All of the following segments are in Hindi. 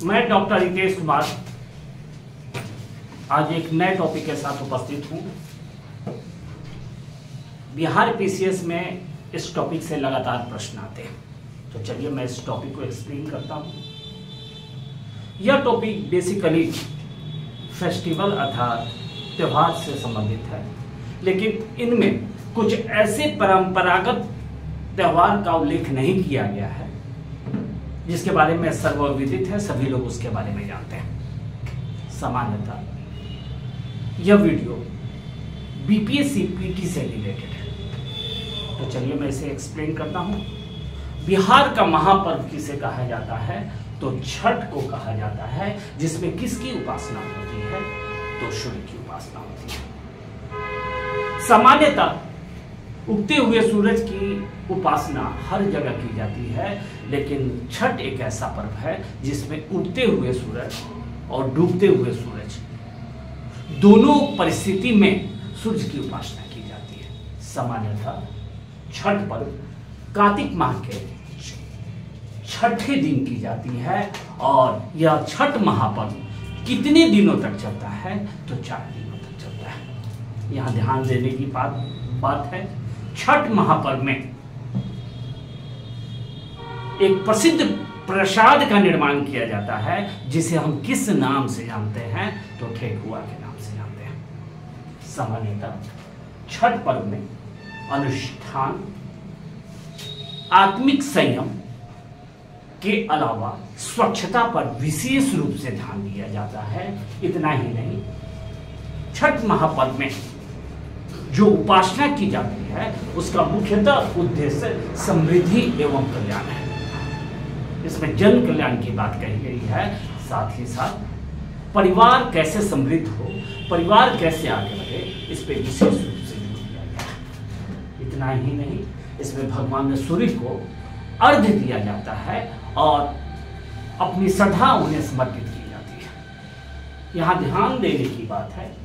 मैं डॉक्टर रितेश कुमार आज एक नए टॉपिक के साथ उपस्थित हूं। बिहार पीसीएस में इस टॉपिक से लगातार प्रश्न आते हैं, तो चलिए मैं इस टॉपिक को एक्सप्लेन करता हूं। यह टॉपिक बेसिकली फेस्टिवल अर्थात त्यौहार से संबंधित है, लेकिन इनमें कुछ ऐसे परंपरागत त्यौहार का उल्लेख नहीं किया गया है जिसके बारे में सर्वविदित है, सभी लोग उसके बारे में जानते हैं। सामान्यतः यह वीडियो बीपीएससी पीटी से रिलेटेड है, तो चलिए मैं इसे एक्सप्लेन करता हूं। बिहार का महापर्व किसे कहा जाता है? तो छठ को कहा जाता है, जिसमें किसकी उपासना होती है? तो सूर्य की उपासना होती है। सामान्यतः उगते हुए सूरज की उपासना हर जगह की जाती है, लेकिन छठ एक ऐसा पर्व है जिसमें उगते हुए सूरज और डूबते हुए सूरज दोनों परिस्थिति में सूर्य की उपासना की जाती है। सामान्यतः छठ पर्व कार्तिक माह के छठे दिन की जाती है और यह छठ महापर्व कितने दिनों तक चलता है? तो 4 दिनों तक चलता है। यहां ध्यान देने की बात है, छठ महापर्व में एक प्रसिद्ध प्रसाद का निर्माण किया जाता है, जिसे हम किस नाम से जानते हैं? तो ठेकुआ के नाम से जानते हैं। सामान्यतः छठ पर्व में अनुष्ठान, आत्मिक संयम के अलावा स्वच्छता पर विशेष रूप से ध्यान दिया जाता है। इतना ही नहीं, छठ महापर्व में जो उपासना की जाती है उसका मुख्यतः उद्देश्य समृद्धि एवं कल्याण है। इसमें जन कल्याण की बात कही गई है, साथ ही साथ परिवार कैसे समृद्ध हो, परिवार कैसे आगे बढ़े, इस पर विशेष रूप से जोर दिया गया है। इतना ही नहीं, इसमें भगवान सूर्य को अर्घ्य दिया जाता है और अपनी श्रद्धा उन्हें समर्पित की जाती है। यहाँ ध्यान देने की बात है,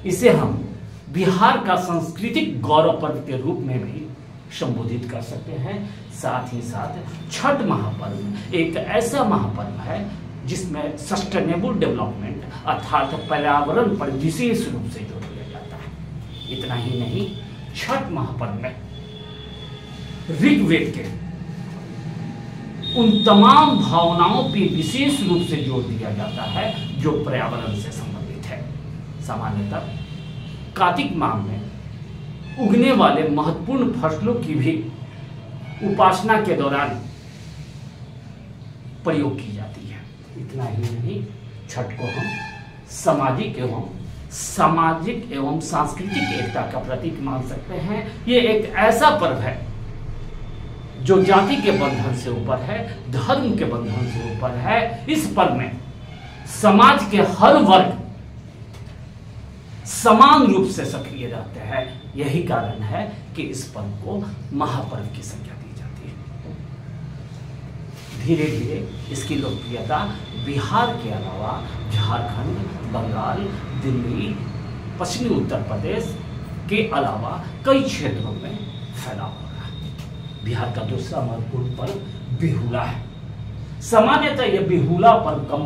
इसे हम बिहार का सांस्कृतिक गौरव पर्व के रूप में भी संबोधित कर सकते हैं। साथ ही साथ छठ महापर्व एक ऐसा महापर्व है जिसमें सस्टेनेबल डेवलपमेंट अर्थात पर्यावरण पर विशेष रूप से जोर दिया जाता है। इतना ही नहीं, छठ महापर्व में ऋग्वेद के उन तमाम भावनाओं पर विशेष रूप से जोर दिया जाता है जो पर्यावरण से संबंधित है। सामान्यतः कार्तिक माह में उगने वाले महत्वपूर्ण फसलों की भी उपासना के दौरान प्रयोग की जाती है। इतना ही नहीं, छठ को हम सामाजिक एवं सांस्कृतिक एकता का प्रतीक मान सकते हैं। ये एक ऐसा पर्व है जो जाति के बंधन से ऊपर है, धर्म के बंधन से ऊपर है। इस पर्व में समाज के हर वर्ग समान रूप से सक्रिय रहते हैं। यही कारण है कि इस पर्व को महापर्व की संज्ञा दी जाती है। धीरे धीरे इसकी लोकप्रियता बिहार के अलावा झारखंड, बंगाल, दिल्ली, पश्चिमी उत्तर प्रदेश के अलावा कई क्षेत्रों में फैला हो रहा है। बिहार का दूसरा महत्वपूर्ण पर्व बिहुला है। सामान्यतः यह बिहुला पर्व कब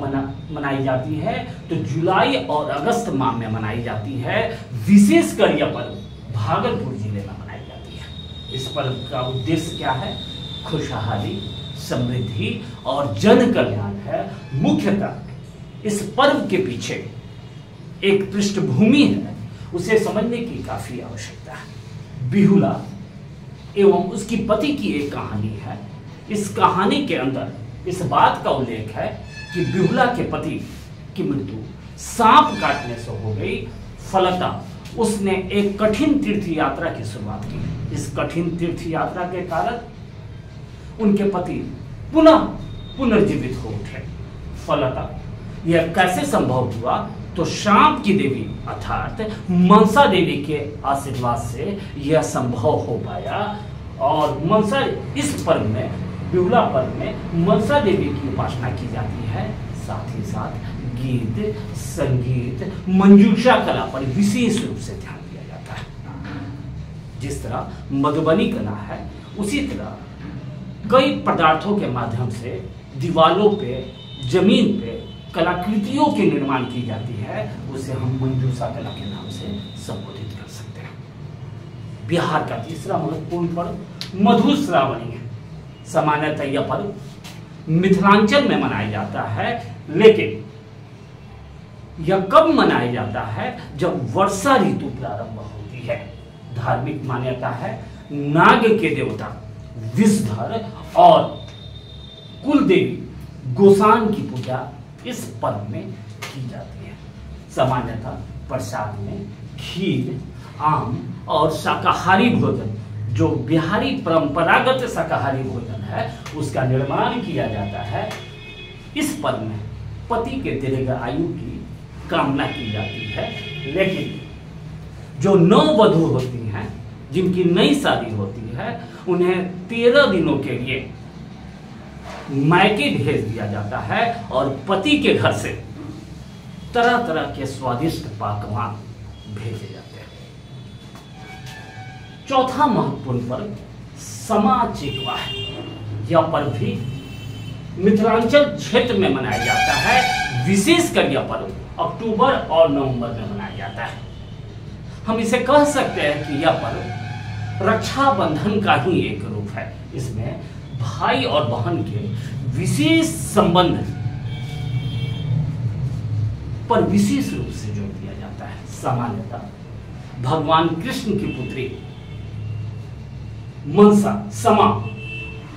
मनाई जाती है? तो जुलाई और अगस्त माह में मनाई जाती है। विशेषकर यह पर्व भागलपुर जिले में मनाई जाती है। इस पर्व का उद्देश्य क्या है? खुशहाली, समृद्धि और जन कल्याण है। मुख्यतः इस पर्व के पीछे एक पृष्ठभूमि है, उसे समझने की काफी आवश्यकता है। बिहुला एवं उसकी पति की एक कहानी है। इस कहानी के अंदर इस बात का उल्लेख है कि बिहुला के पति की मृत्यु सांप काटने से हो गई। फलतः उसने एक कठिन तीर्थ यात्रा की शुरुआत की। इस कठिन तीर्थ यात्रा के कारण उनके पति पुनः पुनर्जीवित हो उठे। फलतः यह कैसे संभव हुआ? तो सांप की देवी अर्थात मनसा देवी के आशीर्वाद से यह संभव हो पाया। और मनसा इस पर्व में, बिहुला पर्व में मनसा देवी की उपासना की जाती है। साथ ही साथ गीत, संगीत, मंजूषा कला पर विशेष रूप से ध्यान दिया जाता है। जिस तरह मधुबनी कला है, उसी तरह कई पदार्थों के माध्यम से दीवारों पे जमीन पे कलाकृतियों के निर्माण की जाती है, उसे हम मंजूषा कला के नाम से संबोधित कर सकते हैं। बिहार का तीसरा महत्वपूर्ण पर्व मधुश्रावणी है। सामान्यतः यह पर्व मिथिलांचल में मनाया जाता है, लेकिन यह कब मनाया जाता है? जब वर्षा ऋतु प्रारंभ होती है। धार्मिक मान्यता है नाग के देवता विषधर और कुलदेवी गोसाण की पूजा इस पर्व में की जाती है। सामान्यतः प्रसाद में खीर, आम और शाकाहारी भोजन, जो बिहारी परंपरागत शाकाहारी भोजन है, उसका निर्माण किया जाता है। इस पर्व में पति के दीर्घ आयु की कामना की जाती है, लेकिन जो नववधू होती हैं, जिनकी नई शादी होती है, उन्हें 13 दिनों के लिए मायके भेज दिया जाता है और पति के घर से तरह तरह के स्वादिष्ट पकवान भेजे जाते हैं। चौथा महत्वपूर्ण पर्व समा चेकवा है। यह पर्व भी मिथिलांचल क्षेत्र में मनाया जाता है। विशेषकर यह पर्व अक्टूबर और नवंबर में मनाया जाता है। हम इसे कह सकते हैं कि यह पर्व रक्षाबंधन का ही एक रूप है। इसमें भाई और बहन के विशेष संबंध पर विशेष रूप से जोर दिया जाता है। सामान्यतः भगवान कृष्ण की पुत्री मनसा समा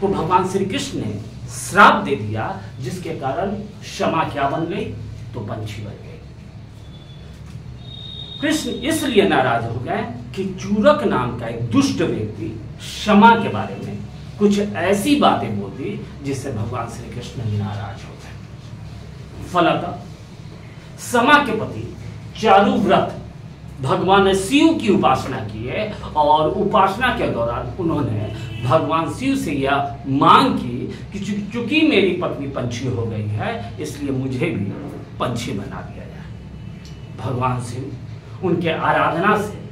को भगवान श्री कृष्ण ने श्राप दे दिया, जिसके कारण क्षमा क्या बन गई? तो पंछी बन गई। कृष्ण इसलिए नाराज हो गए कि चूरक नाम का एक दुष्ट व्यक्ति क्षमा के बारे में कुछ ऐसी बातें बोल दी, जिससे भगवान श्री कृष्ण नाराज हो गए। फलतः समा के पति चारुव्रत भगवान शिव की उपासना किए और उपासना के दौरान उन्होंने भगवान शिव से यह मांग की कि चूंकि मेरी पत्नी पंछी हो गई है, इसलिए मुझे भी पंछी बना दिया जाए। भगवान शिव उनके आराधना से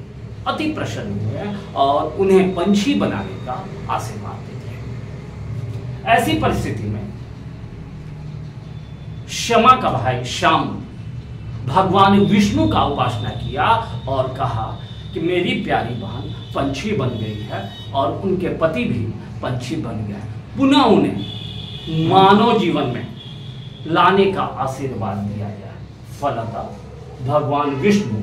अति प्रसन्न हुए और उन्हें पंछी बनाने का आशीर्वाद देते। ऐसी परिस्थिति में क्षमा का भाई श्याम भगवान विष्णु का उपासना किया और कहा कि मेरी प्यारी बहन पंछी बन गई है और उनके पति भी पंछी बन गए। पुनः उन्हें मानव जीवन में लाने का आशीर्वाद दिया जाए। फलतः भगवान विष्णु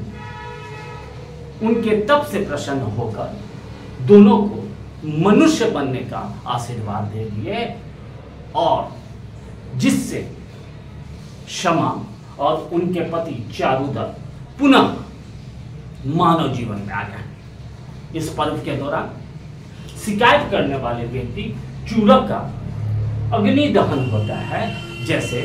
उनके तप से प्रसन्न होकर दोनों को मनुष्य बनने का आशीर्वाद दे दिए और जिससे क्षमा और उनके पति चारुदत्त पुनः मानव जीवन में आ गए। इस पर्व के दौरान शिकायत करने वाले व्यक्ति चूरक का अग्नि दहन होता है, जैसे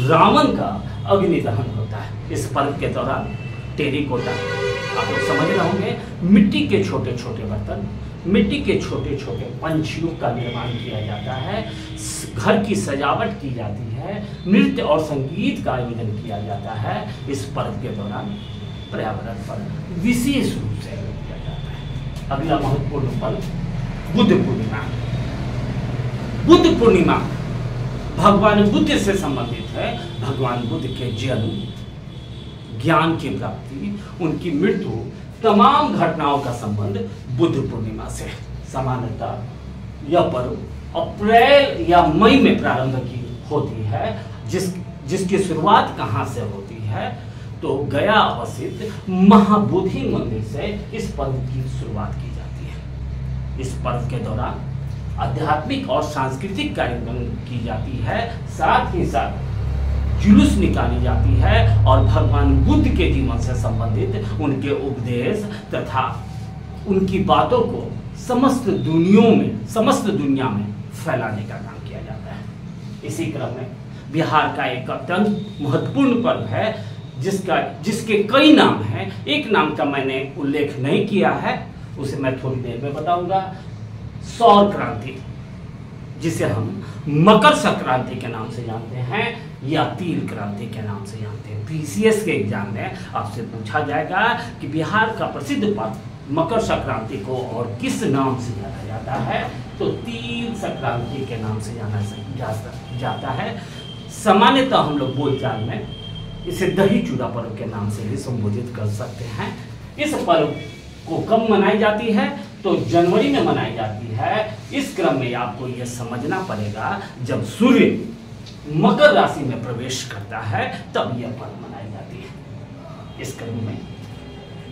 रावण का अग्नि दहन होता है। इस पर्व के दौरान टेरिकोटा, आप लोग समझ रहे होंगे, मिट्टी के छोटे छोटे बर्तन, मिट्टी के छोटे छोटे पंछियों का निर्माण किया जाता है। घर की सजावट की जाती है, नृत्य और संगीत का आयोजन किया जाता है। इस पर्व के दौरान पर्यावरण पर विशेष रूप से किया जाता है। अगला महत्वपूर्ण पर्व बुद्ध पूर्णिमा। बुद्ध पूर्णिमा भगवान बुद्ध से संबंधित है। भगवान बुद्ध के जन्म, ज्ञान की प्राप्ति, उनकी मृत्यु, तमाम घटनाओं का संबंध बुद्ध पूर्णिमा से है। सामान्यतः यह पर्व अप्रैल या मई में प्रारंभ की होती है। जिसकी शुरुआत कहाँ से होती है? तो गया अवस्थित महाबोधि मंदिर से इस पर्व की शुरुआत की जाती है। इस पर्व के दौरान आध्यात्मिक और सांस्कृतिक कार्यक्रम की जाती है, साथ ही साथ जुलूस निकाली जाती है और भगवान बुद्ध के जीवन से संबंधित उनके उपदेश तथा उनकी बातों को समस्त दुनिया में फैलाने का काम किया जाता है। इसी क्रम में बिहार का एक अत्यंत महत्वपूर्ण पर्व है जिसके कई नाम हैं। एक नाम का मैंने उल्लेख नहीं किया है, उसे मैं थोड़ी देर में बताऊंगा। सौर क्रांति, जिसे हम मकर संक्रांति के नाम से जानते हैं या तिल क्रांति के नाम से जानते हैं। पीसीएस के एग्जाम में आपसे पूछा जाएगा कि बिहार का प्रसिद्ध पर्व मकर संक्रांति को और किस नाम से जाना जाता है? तो तिल संक्रांति के नाम से जाना जाता है। सामान्यतः हम लोग बोलचाल में इसे दही चूड़ा पर्व के नाम से भी संबोधित कर सकते हैं। इस पर्व को कब मनाई जाती है? तो जनवरी में मनाई जाती है। इस क्रम में आपको यह समझना पड़ेगा, जब सूर्य मकर राशि में प्रवेश करता है तब यह पर्व मनाई जाती है। इस क्रम में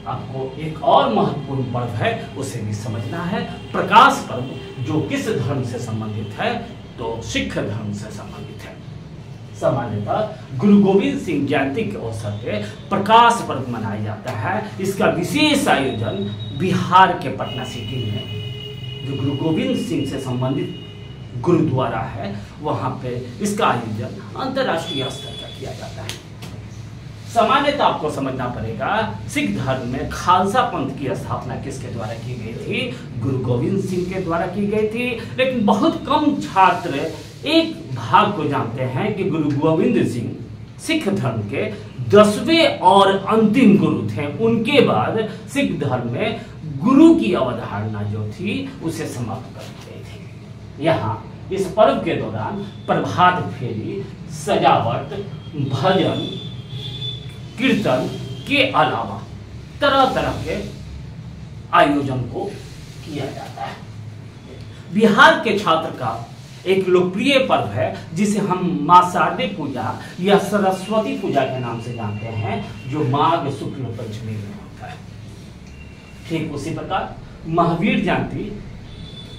आपको एक और महत्वपूर्ण पर्व है, उसे भी समझना है, प्रकाश पर्व, जो किस धर्म से संबंधित है? तो सिख धर्म से संबंधित है। सामान्यतः गुरु गोविंद सिंह जयंती के अवसर पे प्रकाश पर्व मनाया जाता है। इसका विशेष आयोजन बिहार के पटना सिटी में, जो गुरु गोविंद सिंह से संबंधित गुरुद्वारा है, वहां पे इसका आयोजन अंतर्राष्ट्रीय स्तर का किया जाता है। सामान्यतः आपको समझना पड़ेगा, सिख धर्म में खालसा पंथ की स्थापना किसके द्वारा की गई थी? गुरु गोविंद सिंह के द्वारा की गई थी। लेकिन बहुत कम छात्र एक भाग को जानते हैं कि गुरु गोविंद सिंह सिख धर्म के 10वें और अंतिम गुरु थे। उनके बाद सिख धर्म में गुरु की अवधारणा जो थी उसे समाप्त कर दी गई थी। यहाँ इस पर्व के दौरान प्रभात फेरी, सजावट, भजन, कीर्तन के अलावा तरह तरह के आयोजन को किया जाता है। बिहार के छात्र का एक लोकप्रिय पर्व है जिसे हम मां शारदे पूजा या सरस्वती पूजा के नाम से जानते हैं, जो माघ शुक्ल पंचमी में होता है। ठीक उसी प्रकार महावीर जयंती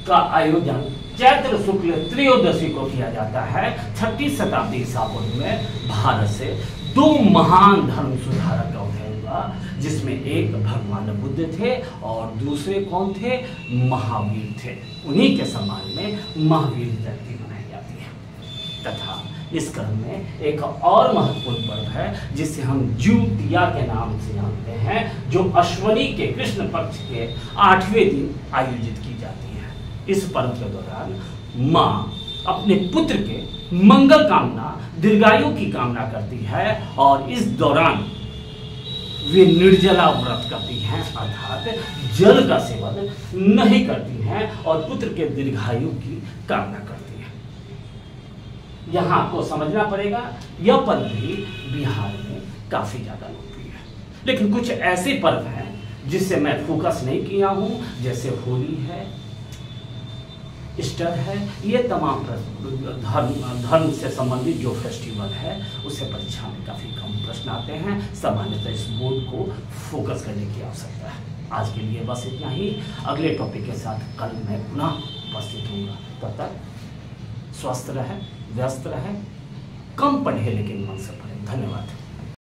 का आयोजन चैत्र शुक्ल त्रयोदशी को किया जाता है। 6वीं शताब्दी ईसा पूर्व में भारत से 2 महान धर्म सुधारक का उदय हुआ, जिसमें एक भगवान बुद्ध थे और दूसरे कौन थे? महावीर थे। उन्हीं के सम्मान में महावीर जयंती मनाई जाती है। तथा इस क्रम में एक और महत्वपूर्ण पर्व है जिसे हम ज्यूतिया के नाम से जानते हैं, जो अश्वनी के कृष्ण पक्ष के 8वें दिन आयोजित की जाती है। इस पर्व के दौरान माँ अपने पुत्र के मंगल कामना, दीर्घायु की कामना करती है और इस दौरान वे निर्जला व्रत करती हैं, अर्थात जल का सेवन नहीं करती हैं और पुत्र के दीर्घायु की कामना करती हैं। यहाँ आपको समझना पड़ेगा, यह पर्व भी बिहार में काफी ज्यादा लोकप्रिय है। लेकिन कुछ ऐसे पर्व हैं जिससे मैं फोकस नहीं किया हूँ, जैसे होली है, ईस्टर है। ये तमाम धर्म से संबंधित जो फेस्टिवल है उसे परीक्षा में काफ़ी कम प्रश्न आते हैं। सामान्यतः इस बोर्ड को फोकस करने की आवश्यकता है। आज के लिए बस इतना ही। अगले टॉपिक के साथ कल मैं पुनः उपस्थित हूँगा। तब तक स्वस्थ रहे, व्यस्त रहे, कम पढ़े लेकिन मन से पढ़े। धन्यवाद।